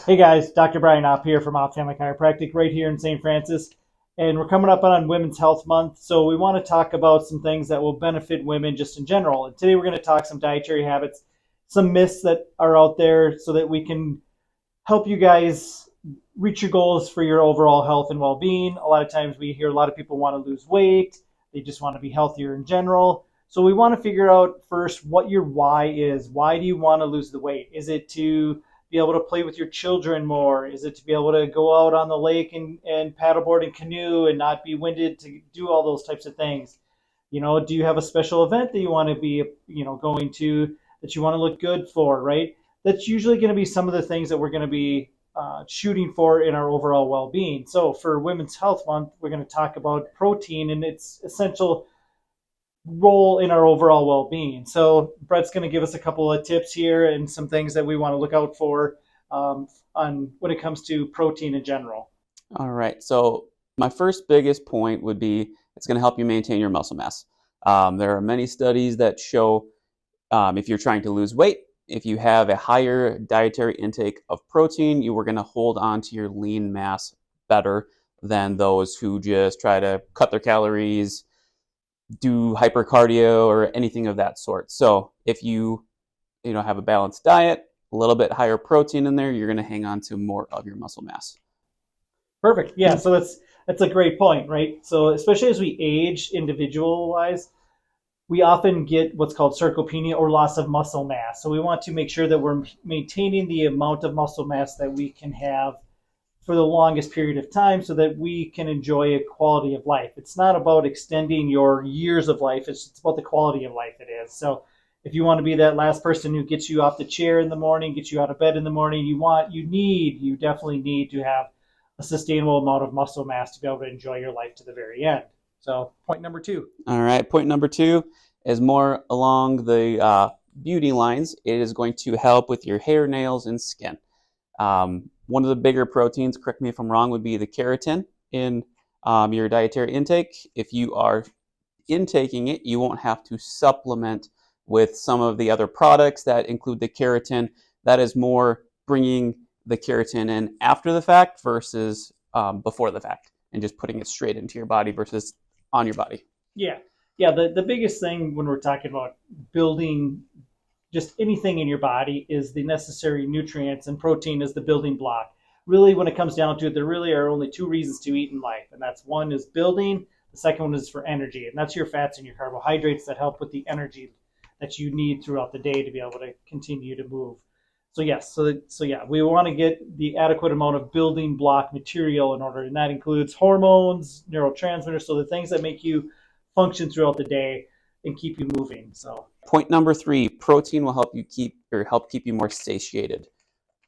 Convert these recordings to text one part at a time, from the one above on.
Hey guys, Dr. Brian Opp here from Opp Family Chiropractic right here in St. Francis. And we're coming up on Women's Health Month, so we want to talk about some things that will benefit women just in general. And today we're going to talk some dietary habits, some myths that are out there so that we can help you guys reach your goals for your overall health and well-being. A lot of times we hear a lot of people want to lose weight, they just want to be healthier in general. So we want to figure out first what your why is. Why do you want to lose the weight? Is it to be able to play with your children more? Is it to be able to go out on the lake and paddleboard and canoe and not be winded to do all those types of things? Do you have a special event that you want to be, going to, that you want to look good for, right? That's usually going to be some of the things that we're going to be shooting for in our overall well-being. So for Women's Health Month, we're going to talk about protein and its essential role in our overall well-being. So Brett's going to give us a couple of tips here and some things that we want to look out for on when it comes to protein in general. All right. So my first biggest point would be it's going to help you maintain your muscle mass. There are many studies that show if you're trying to lose weight, if you have a higher dietary intake of protein, you are going to hold on to your lean mass better than those who just try to cut their calories, do hypercardio or anything of that sort. So if you have a balanced diet, a little bit higher protein in there, you're going to hang on to more of your muscle mass. Perfect. Yeah, so that's a great point, right? So especially as we age individual-wise, we often get what's called sarcopenia or loss of muscle mass. So we want to make sure that we're maintaining the amount of muscle mass that we can have for the longest period of time so that we can enjoy a quality of life. It's not about extending your years of life, it's about the quality of life it is. So if you want to be that last person who gets you off the chair in the morning, gets you out of bed in the morning, you definitely need to have a sustainable amount of muscle mass to be able to enjoy your life to the very end. So point number two. All right. Point number two is more along the beauty lines. It is going to help with your hair, nails, and skin. One of the bigger proteins, correct me if I'm wrong, would be the keratin in your dietary intake. If you are intaking it, you won't have to supplement with some of the other products that include the keratin. That is more bringing the keratin in after the fact versus before the fact, and just putting it straight into your body versus on your body. Yeah. Yeah. The biggest thing when we're talking about building just anything in your body is the necessary nutrients, and protein is the building block. Really, when it comes down to it, there really are only two reasons to eat in life, and that's one is building, the second one is for energy, and that's your fats and your carbohydrates that help with the energy that you need throughout the day to be able to continue to move. So yes, so yeah, we want to get the adequate amount of building block material in order, and that includes hormones, neurotransmitters, so the things that make you function throughout the day and keep you moving. So point number three, protein will help keep you more satiated.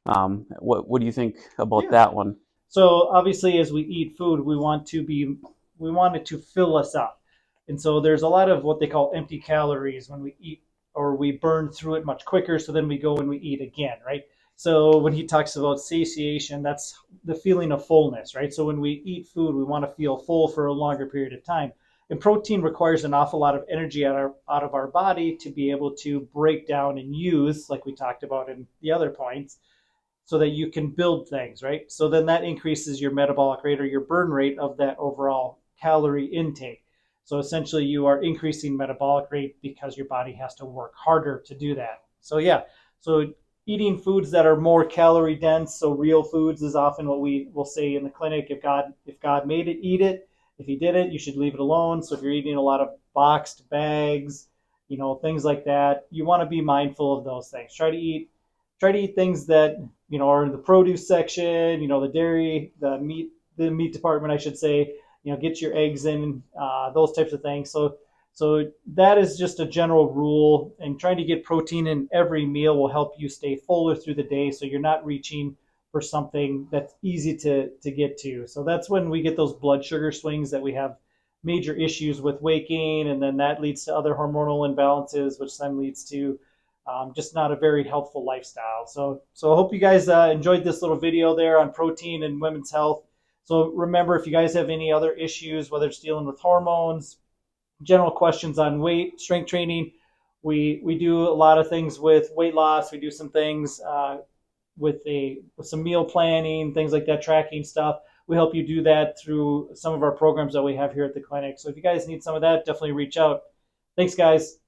What do you think about that one? So obviously, as we eat food, we want it to fill us up, and so there's a lot of what they call empty calories when we eat, or we burn through it much quicker. So then we go and we eat again, right? So when he talks about satiation, that's the feeling of fullness, right? So when we eat food, we want to feel full for a longer period of time. And protein requires an awful lot of energy out of our body to be able to break down and use, like we talked about in the other points, so that you can build things, right? So then that increases your metabolic rate or your burn rate of that overall calorie intake. So essentially you are increasing metabolic rate because your body has to work harder to do that. So yeah, so eating foods that are more calorie dense, so real foods is often what we will say in the clinic. If God made it, eat it. If he didn't, you should leave it alone. So if you're eating a lot of boxed bags, things like that, you want to be mindful of those things. Try to eat things that, are in the produce section, the dairy, the meat department, I should say, get your eggs in, those types of things. So that is just a general rule, and trying to get protein in every meal will help you stay fuller through the day so you're not reaching for something that's easy to get to. So that's when we get those blood sugar swings that we have major issues with weight gain, and then that leads to other hormonal imbalances, which then leads to just not a very healthful lifestyle. So I hope you guys enjoyed this little video there on protein and women's health. So remember, if you guys have any other issues, whether it's dealing with hormones, general questions on weight, strength training, we do a lot of things with weight loss. We do some things with some meal planning, things like that, tracking stuff. We help you do that through some of our programs that we have here at the clinic. So if you guys need some of that, definitely reach out. Thanks, guys.